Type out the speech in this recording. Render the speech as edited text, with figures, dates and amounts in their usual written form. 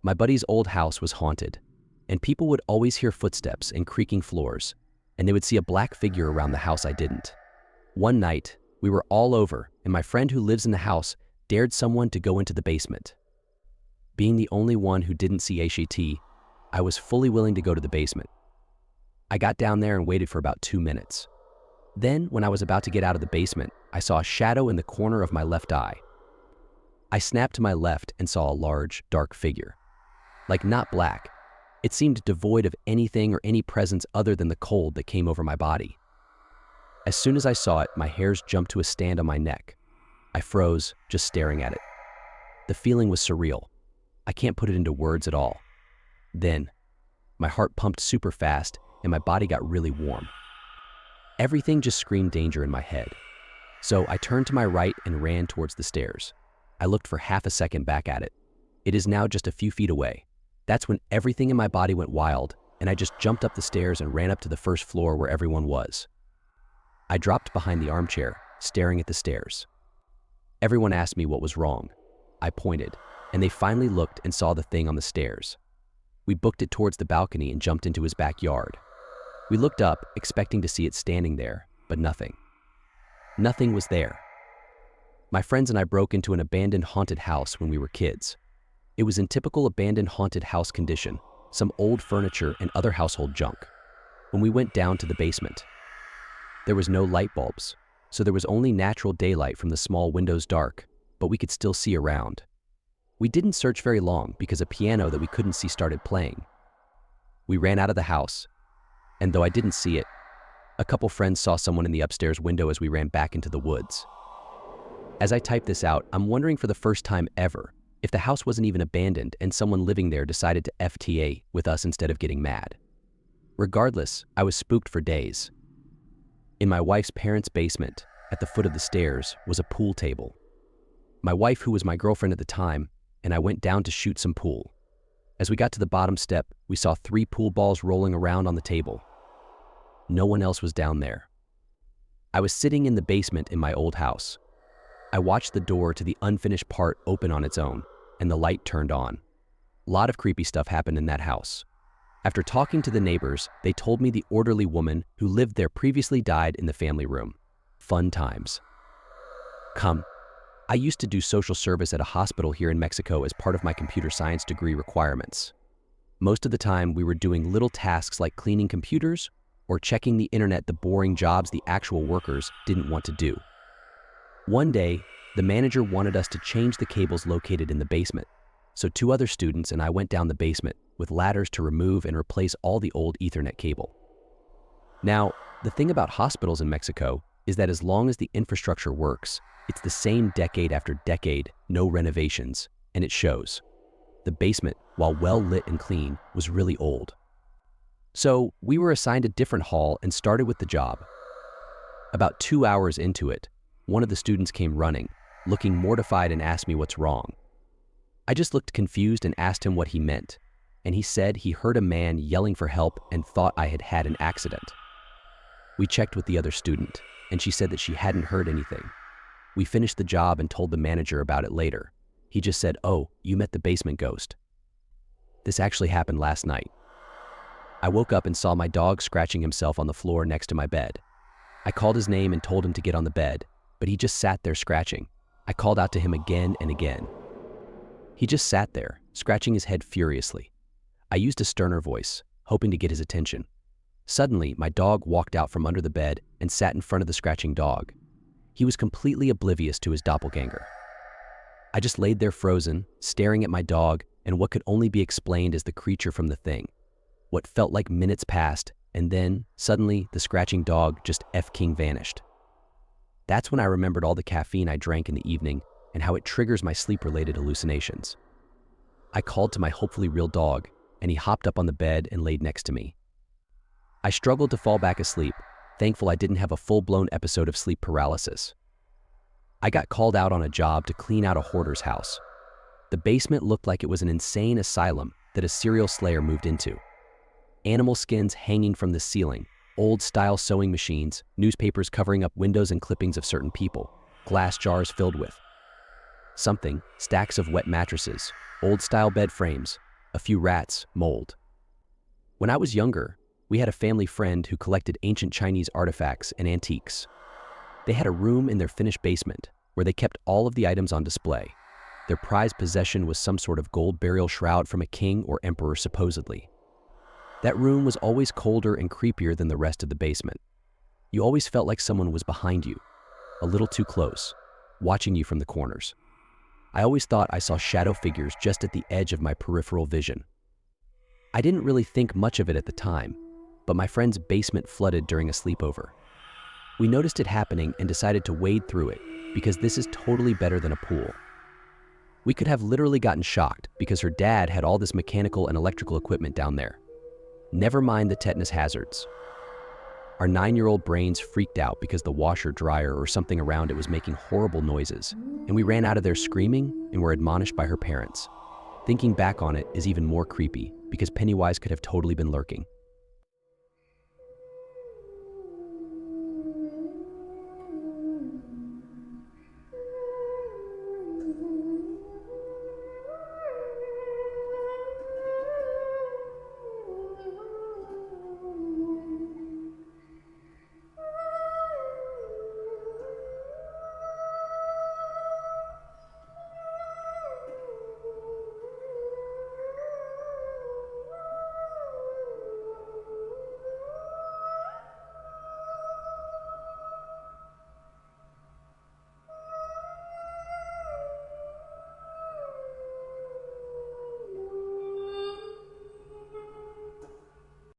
My buddy's old house was haunted, and people would always hear footsteps and creaking floors, and they would see a black figure around the house I didn't. One night, we were all over, and my friend who lives in the house dared someone to go into the basement. Being the only one who didn't see HET, I was fully willing to go to the basement. I got down there and waited for about 2 minutes. Then, when I was about to get out of the basement, I saw a shadow in the corner of my left eye. I snapped to my left and saw a large, dark figure. Like not black, it seemed devoid of anything or any presence other than the cold that came over my body. As soon as I saw it, my hairs jumped to a stand on my neck. I froze, just staring at it. The feeling was surreal. I can't put it into words at all. Then, my heart pumped super fast and my body got really warm. Everything just screamed danger in my head. So I turned to my right and ran towards the stairs. I looked for half a second back at it. It is now just a few feet away. That's when everything in my body went wild, and I just jumped up the stairs and ran up to the first floor where everyone was. I dropped behind the armchair, staring at the stairs. Everyone asked me what was wrong. I pointed, and they finally looked and saw the thing on the stairs. We booked it towards the balcony and jumped into his backyard. We looked up, expecting to see it standing there, but nothing. Nothing was there. My friends and I broke into an abandoned haunted house when we were kids. It was in typical abandoned haunted house condition, some old furniture and other household junk. When we went down to the basement, there was no light bulbs, so there was only natural daylight from the small windows dark, but we could still see around. We didn't search very long because a piano that we couldn't see started playing. We ran out of the house, and though I didn't see it, a couple friends saw someone in the upstairs window as we ran back into the woods. As I type this out, I'm wondering for the first time ever if the house wasn't even abandoned and someone living there decided to FTA with us instead of getting mad. Regardless, I was spooked for days. In my wife's parents' basement, at the foot of the stairs, was a pool table. My wife, who was my girlfriend at the time, and I went down to shoot some pool. As we got to the bottom step, we saw 3 pool balls rolling around on the table. No one else was down there. I was sitting in the basement in my old house. I watched the door to the unfinished part open on its own, and the light turned on. A lot of creepy stuff happened in that house. After talking to the neighbors, they told me the orderly woman who lived there previously died in the family room. Fun times. I used to do social service at a hospital here in Mexico as part of my computer science degree requirements. Most of the time, we were doing little tasks like cleaning computers or checking the internet, the boring jobs the actual workers didn't want to do. One day, the manager wanted us to change the cables located in the basement, so 2 other students and I went down the basement with ladders to remove and replace all the old Ethernet cable. Now, the thing about hospitals in Mexico is that as long as the infrastructure works, it's the same decade after decade, no renovations, and it shows. The basement, while well lit and clean, was really old. So we were assigned a different hall and started with the job. About 2 hours into it, one of the students came running, looking mortified, and asked me what's wrong. I just looked confused and asked him what he meant, and he said he heard a man yelling for help and thought I had had an accident. We checked with the other student, and she said that she hadn't heard anything. We finished the job and told the manager about it later. He just said, "Oh, you met the basement ghost." This actually happened last night. I woke up and saw my dog scratching himself on the floor next to my bed. I called his name and told him to get on the bed, but he just sat there scratching. I called out to him again and again. He just sat there, scratching his head furiously. I used a sterner voice, hoping to get his attention. Suddenly, my dog walked out from under the bed and sat in front of the scratching dog. He was completely oblivious to his doppelganger. I just laid there frozen, staring at my dog and what could only be explained as the creature from The Thing. What felt like minutes passed, and then, suddenly, the scratching dog just F-king vanished. That's when I remembered all the caffeine I drank in the evening and how it triggers my sleep-related hallucinations. I called to my hopefully real dog, and he hopped up on the bed and laid next to me. I struggled to fall back asleep, thankful I didn't have a full-blown episode of sleep paralysis. I got called out on a job to clean out a hoarder's house. The basement looked like it was an insane asylum that a serial slayer moved into. Animal skins hanging from the ceiling, old-style sewing machines, newspapers covering up windows and clippings of certain people, glass jars filled with something, stacks of wet mattresses, old-style bed frames, a few rats, mold. When I was younger, we had a family friend who collected ancient Chinese artifacts and antiques. They had a room in their finished basement where they kept all of the items on display. Their prized possession was some sort of gold burial shroud from a king or emperor, supposedly. That room was always colder and creepier than the rest of the basement. You always felt like someone was behind you, a little too close, watching you from the corners. I always thought I saw shadow figures just at the edge of my peripheral vision. I didn't really think much of it at the time, but my friend's basement flooded during a sleepover. We noticed it happening and decided to wade through it because this is totally better than a pool. We could have literally gotten shocked because her dad had all this mechanical and electrical equipment down there. Never mind the tetanus hazards. Our 9-year-old brains freaked out because the washer, dryer, or something around it was making horrible noises, and we ran out of there screaming and were admonished by her parents. Thinking back on it is even more creepy because Pennywise could have totally been lurking.